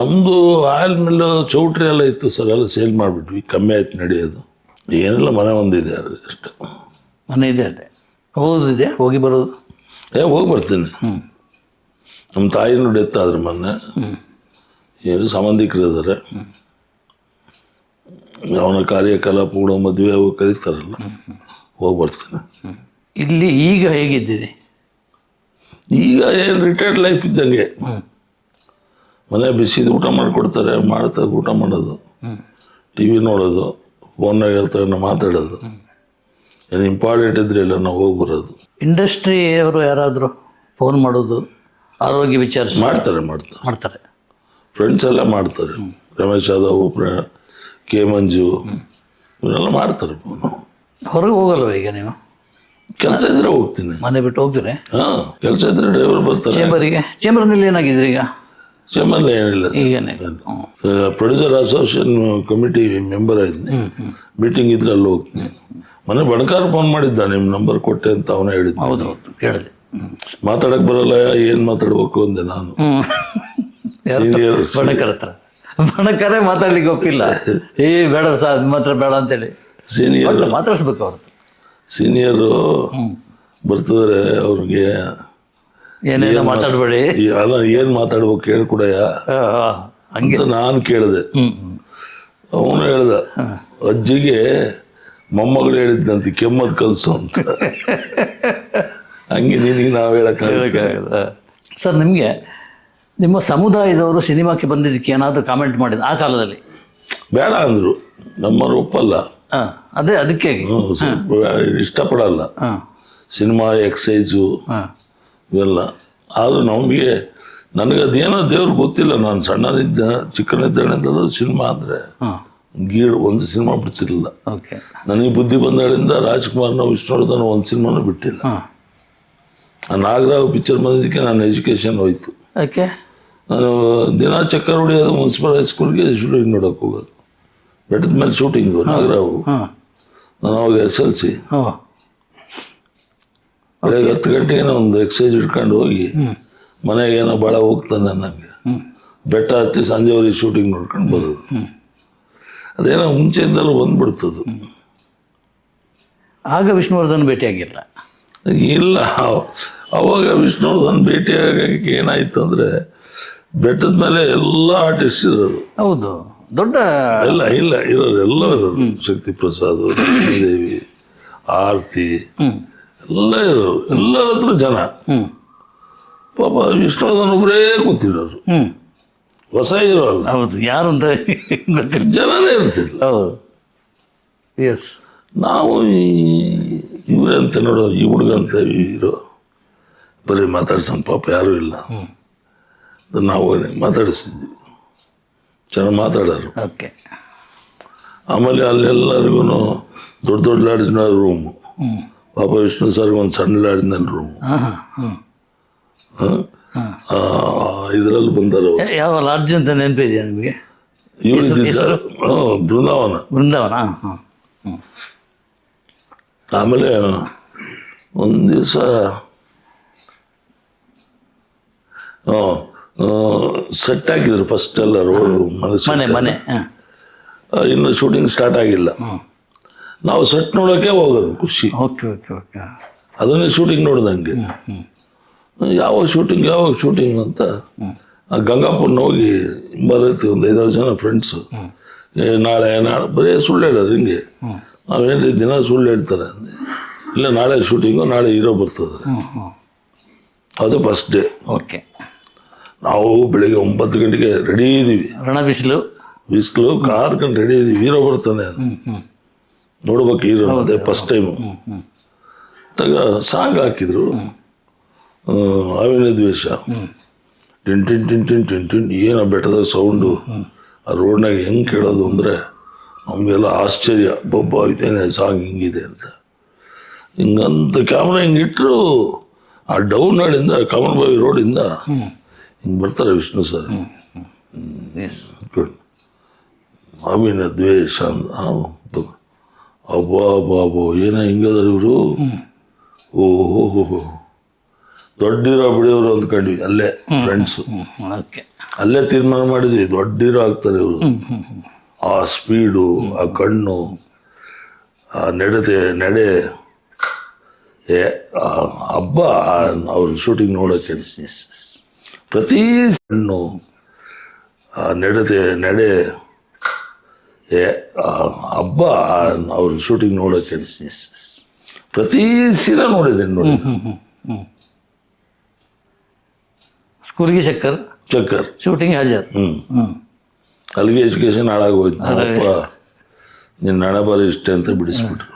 ನಮ್ಮದು oil mill ಚೌಟ್ರಿ ಎಲ್ಲ ಇತ್ತು ಸರ್, ಎಲ್ಲ ಸೇಲ್ ಮಾಡಿಬಿಟ್ವಿ, ಕಮ್ಮಿ ಆಯ್ತು ನಡೆಯೋದು. ಏನೆಲ್ಲ ಮನೆ ಒಂದಿದೆ ಆದರೆ ಅಷ್ಟೇ. ಮನೆ ಇದೆ ಅದೇ ಹೋಗೋದಿದೆ, ಹೋಗಿ ಬರೋದು? ಹೋಗಿ ಬರ್ತೀನಿ. ನಮ್ಮ ತಾಯಿನೂ ಡೆತ್ ಆದ್ರೆ ಮೊನ್ನೆ, ಏನು ಸಂಬಂಧಿಕರು ಇದ್ದಾರೆ, ಅವನ ಕಾರ್ಯಕಲಾಪಗಳು ಮದುವೆ ಅವು ಕರೀತಾರಲ್ಲ, ಹೋಗಿ ಬರ್ತೀನಿ. ಇಲ್ಲಿ ಈಗ ಹೇಗಿದ್ದೀರಿ? ಈಗ ಏನು ರಿಟೈರ್ಡ್ ಲೈಫ್ ಇದ್ದಂಗೆ, ಮನೆ ಬಿಸಿದು ಊಟ ಮಾಡಿಕೊಡ್ತಾರೆ, ಮಾಡ್ತಾರೆ, ಊಟ ಮಾಡೋದು, ಟಿ ವಿ ನೋಡೋದು, ಫೋನ್ನಾಗ ಹೇಳ್ತಾರೆ ಮಾತಾಡೋದು, ಏನು ಇಂಪಾರ್ಟೆಂಟ್ ಇದ್ರೆ ಎಲ್ಲ ನಾವು ಹೋಗಿ ಬರೋದು. ಇಂಡಸ್ಟ್ರಿ ಅವರು ಯಾರಾದರೂ ಫೋನ್ ಮಾಡೋದು, ಆರೋಗ್ಯ ವಿಚಾರಿಸಿ ಮಾಡ್ತಾರೆ. ಫ್ರೆಂಡ್ಸ್ ಎಲ್ಲ ಮಾಡ್ತಾರೆ, ರಮೇಶ್ ಯಾದವ್, ಕೆ ಮಂಜು ಇವರೆಲ್ಲ ಮಾಡ್ತಾರೆ ಫೋನು. ಹೊರಗೆ ಹೋಗಲ್ವ ಈಗ ನೀವು? ಕೆಲಸ ಇದ್ರೆ ಹೋಗ್ತೀನಿ, ಮನೆ ಬಿಟ್ಟು ಹೋಗ್ತೀರಿ? ಹಾಂ, ಕೆಲಸ ಇದ್ರೆ ಡ್ರೈವರ್ ಬರ್ತಾರೆ. ಚೇಂಬರ್ನಲ್ಲಿ ಏನಾಗಿದ್ರಿ ಈಗ? ಚೇಂಬರ್ಲಿ ಏನಿಲ್ಲ, ಪ್ರೊಡ್ಯೂಸರ್ ಅಸೋಸಿಯೇಷನ್ ಕಮಿಟಿ ಮೆಂಬರ್ ಆಗಿದ್ದೀನಿ, ಮೀಟಿಂಗ್ ಇದ್ರೆ ಅಲ್ಲಿ ಹೋಗ್ತೀನಿ. ಮನೆ ಬಣಕಾರ ಫೋನ್ ಮಾಡಿದ್ದ, ನಿಮ್ಮ ನಂಬರ್ ಕೊಟ್ಟೆ ಅಂತ ಅವನೇ ಹೇಳಿದ್ದ. ಹೌದೌದು, ಕೇಳಿದೆ. ಮಾತಾಡಕ್ಕೆ ಬರಲ್ಲ, ಏನು ಮಾತಾಡ್ಬೇಕು ಅಂದೆ ನಾನು. ಸೀನಿಯರ್ ಬಣಕರ ಹತ್ರ ಬಣಕರೇ ಮಾತಾಡ್ಲಿಕ್ಕೆ ಒಪ್ಪಿಲ್ಲ, ಬೇಡ ಸರ್ ಮಾತ್ರ ಬೇಡ ಅಂತೇಳಿ ಸೀನಿಯರ್ ಮಾತಾಡಿಸ್ಬೇಕು ಅವ್ರದ್ದು. ಸೀನಿಯರು ಬರ್ತಿದ್ದಾರೆ, ಅವ್ರಿಗೆ ಏನೇನೋ ಮಾತಾಡಬೇಡಿ, ಅಲ್ಲ ಏನು ಮಾತಾಡ್ಬೇಕು ಹೇಳ್ಕೊಡಯ್ಯ ಅಂತ ನಾನು ಕೇಳಿದೆ. ಅವನು ಹೇಳ್ದ, ಅಜ್ಜಿಗೆ ಮೊಮ್ಮಗಳು ಹೇಳಿದ್ದಂತೆ ಕೆಮ್ಮದ್ ಕಲಿಸು ಅಂತ. ಹಂಗೆ ನಿನಗೆ ನಾವು ಹೇಳಕ್ಕಾಗಲ್ಲ ಸರ್. ನಿಮಗೆ ನಿಮ್ಮ ಸಮುದಾಯದವರು ಸಿನಿಮಾಕ್ಕೆ ಬಂದಿದ್ದಕ್ಕೆ ಏನಾದರೂ ಕಾಮೆಂಟ್ ಮಾಡಿದ ಆ ಕಾಲದಲ್ಲಿ? ಬೇಡ ಅಂದರು, ನಮ್ಮವ್ರು ಒಪ್ಪಲ್ಲ. ಅದೇ ಅದಕ್ಕೆ ಇಷ್ಟಪಡಲ್ಲ ಸಿನಿಮಾ, ಎಕ್ಸೈಜು ಇವೆಲ್ಲ. ಆದರೂ ನನಗೆ ಅದೇನೋ ದೇವ್ರಿಗೆ ಗೊತ್ತಿಲ್ಲ, ನಾನು ಸಣ್ಣನಿದ್ದ ಚಿಕ್ಕನಿದ್ದಾಳೆಂದಲೂ ಸಿನಿಮಾ ಅಂದರೆ ಒಂದು ಸಿನಿಮಾ ಬಿಡ್ತಿರ್ಲಿಲ್ಲ. ನನಗೆ ಬುದ್ಧಿ ಬಂದಾಳಿಂದ ರಾಜ್ಕುಮಾರ್ನ, ವಿಷ್ಣುವರ್ಧನ್ ಒಂದು ಸಿನಿಮಾನೂ ಬಿಟ್ಟಿಲ್ಲ. ಆ ನಾಗರಾವ್ ಪಿಕ್ಚರ್ ಬಂದಿದ್ದಕ್ಕೆ ನಾನು ಎಜುಕೇಷನ್ ಹೋಯ್ತು. ನಾನು ದಿನ ಚಕ್ಕರ್ ಹೊಡಿಯೋದು ಮುನ್ಸಿಪಲ್ ಹೈಸ್ಕೂಲ್ಗೆ ಶೂಟಿಂಗ್ ನೋಡೋಕೆ ಹೋಗೋದು, ಬೆಟ್ಟದ ಮೇಲೆ ಶೂಟಿಂಗು ನಾಗರಾವು. ನಾನು ಅವಾಗ SLC, ಬೆಳಗ್ಗೆ 10 ಗಂಟೆಗೆ ಒಂದು ಎಕ್ಸೈಸ್ ಇಟ್ಕೊಂಡು ಹೋಗಿ ಮನೆಗೇನೋ ಭಾಳ ಹೋಗ್ತಾನೆ, ನನಗೆ ಬೆಟ್ಟ ಹತ್ತಿ ಸಂಜೆವರೆಗೆ ಶೂಟಿಂಗ್ ನೋಡ್ಕೊಂಡು ಬರೋದು. ಅದೇನೋ ಮುಂಚೆಯಿಂದಲೂ ಬಂದ್ಬಿಡ್ತದು. ಆಗ ವಿಷ್ಣುವರ್ಧನ್ ಭೇಟಿಯಾಗಿಲ್ಲ? ಇಲ್ಲ, ಅವಾಗ ವಿಷ್ಣುವರ್ಧನ್ ಭೇಟಿಯಾಗಕ್ಕೆ ಏನಾಯ್ತು ಅಂದರೆ, ಬೆಟ್ಟದ ಮೇಲೆ ಎಲ್ಲ ಆರ್ಟಿಸ್ಟ್ ಇರೋರು. ಹೌದು, ದೊಡ್ಡ ಇಲ್ಲ ಇರೋರು ಎಲ್ಲ ಇರೋರು. ಶಕ್ತಿ ಪ್ರಸಾದ್, ಲಕ್ಷ್ಮೀದೇವಿ, ಆರತಿ ಎಲ್ಲ ಇರೋರು, ಎಲ್ಲರ ಹತ್ರ ಜನ. ಪಾಪ ವಿಷ್ಣುವರ್ಧನ್ ಒಬ್ಬರೇ ಕೂತಿರೋರು, ಹೊಸ ಹೀರೋ ಅಲ್ಲ. ಹೌದು, ಯಾರು ಅಂತ ಗೊತ್ತಿಲ್ಲ, ಜನನೇ ಇರ್ತಿಲ್ಲ. ಹೌದು, ಎಸ್. ನಾವು ಇವರೇ ಅಂತ ನೋಡೋ, ಈ ಹುಡುಗ ಅಂತ ಹೀರೋ ಬರೀ ಮಾತಾಡ್ಸೋಣ, ಪಾಪ ಯಾರೂ ಇಲ್ಲ. ನಾವು ಮಾತಾಡಿಸ್ತಿದ್ವಿ, ಚೆನ್ನಾಗಿ ಮಾತಾಡೋರು. ಆಮೇಲೆ ಅಲ್ಲೆಲ್ಲರಿಗೂ ದೊಡ್ಡ ದೊಡ್ಡ ಲಾಡ್ಜ್ನ ರೂಮು, ಪಾಪ ವಿಷ್ಣು ಸರ್ಗೆ ಒಂದು ಸಣ್ಣ ಲಾಡ್ಜ್ನಲ್ಲಿ ರೂಮು. ಇದರಲ್ಲಿ ಬಂದರು. ಯಾವ ಲಾಡ್ಜ್ ಅಂತ ನೆನಪಿದೆಯಾ ನಿಮಗೆ? ಬೃಂದಾವನ. ಆಮೇಲೆ ಒಂದು ದಿವಸ ಸೆಟ್ ಹಾಕಿದ್ರು ಫಸ್ಟ್ ಎಲ್ಲ ರೋಡು, ಮನೆ ಇನ್ನು ಶೂಟಿಂಗ್ ಸ್ಟಾರ್ಟ್ ಆಗಿಲ್ಲ. ನಾವು ಸೆಟ್ ನೋಡೋಕೆ ಹೋಗೋದು ಖುಷಿ. ಅದನ್ನೇ ಶೂಟಿಂಗ್ ನೋಡ್ದಂಗೆ. ಯಾವಾಗ ಶೂಟಿಂಗ್ ಅಂತ ಗಂಗಾಪುರ್ನ ಹೋಗಿ ಬರುತ್ತೆ, ಒಂದು 5-6 ಜನ ಫ್ರೆಂಡ್ಸು. ನಾಳೆ ಬರೀ ಸುಳ್ಳು ಹೇಳೋದು ಹಿಂಗೆ. ನಾವೇನು ದಿನ ಸುಳ್ಳು ಹೇಳ್ತಾರೆ ಅಂದೆ. ಇಲ್ಲ, ನಾಳೆ ಶೂಟಿಂಗು, ನಾಳೆ ಹೀರೋ ಬರ್ತದೆ. ಅದು ಫಸ್ಟ್ ಡೇ. ನಾವು ಬೆಳಿಗ್ಗೆ 9 ಗಂಟೆಗೆ ರೆಡಿ ಇದ್ದೀವಿ, ಬಿಸಿಲು ಕಾದ್ಕೊಂಡು ರೆಡಿ ಇದ್ದೀವಿ. ಹೀರೋ ಬರ್ತಾನೆ, ನೋಡ್ಬೇಕು ಹೀರೋ. ಅದೇ ಫಸ್ಟ್ ಟೈಮು. ಸಾಂಗ್ ಹಾಕಿದ್ರು, ಹಾವಿನ ದ್ವೇಷ. Tin tin tin tin tin tin ಏನೋ ಬೆಟ್ಟದ ಸೌಂಡು. ಆ ರೋಡ್ನಾಗ ಹೆಂಗೆ ಕೇಳೋದು ಅಂದರೆ ನಮಗೆಲ್ಲ ಆಶ್ಚರ್ಯ, ಬೊಬ್ಬ ಇದೇನೆ ಸಾಂಗ್ ಹಿಂಗಿದೆ ಅಂತ. ಹಿಂಗಂತ ಕ್ಯಾಮ್ರಾ ಹಿಂಗಿಟ್ಟರು, ಆ ಡೌನ್ಗಳಿಂದ ಕಾಮನ್ಬಾವಿ ರೋಡಿಂದ ಹಿಂಗೆ ಬರ್ತಾರೆ ವಿಷ್ಣು ಸರ್. ಹಾವಿನ ದ್ವೇಷ ಅಂತ. ಅಬ್ಬೋ ಏನೋ ಹಿಂಗದಾರ ಇವರು. ಓಹೋ, ದೊಡ್ಡ ಹೀರೋ ಬಿಡಿಯವರು ಅಂದ್ಕೊಂಡ್ವಿ ಅಲ್ಲೇ ಫ್ರೆಂಡ್ಸು. ಓಕೆ. ಅಲ್ಲೇ ತೀರ್ಮಾನ ಮಾಡಿದ್ವಿ ದೊಡ್ಡ ಹೀರೋ ಆಗ್ತಾರೆ ಇವರು. ಆ ಸ್ಪೀಡು, ಆ ಕಣ್ಣು, ಆ ನಡೆ ಆ ಹಬ್ಬ ಅವ್ರ ಶೂಟಿಂಗ್ ನೋಡೋಕ್ಕೆ. ಪ್ರತಿ ಕಣ್ಣು, ಆ ನಡೆ ಆ ಹಬ್ಬ ಅವ್ರ ಶೂಟಿಂಗ್ ನೋಡೋಕ್ಕೆ. ಪ್ರತಿ ಸೀನ ನೋಡಿದ್ದೇನೆ ನೋಡಿ. ಸ್ಕೂಲಿಗೆ ಚಕ್ಕರ್, ಶೂಟಿಂಗ್ ಹಾಜರ್. ಅಲ್ಲಿಗೆ ಎಜುಕೇಶನ್ ಹಾಳಾಗೋಯ್ತು. ನಿನ್ನ ಹಣೆ ಬರ ಇಷ್ಟೇ ಅಂತ ಬಿಡಿಸ್ಬಿಟ್ರು.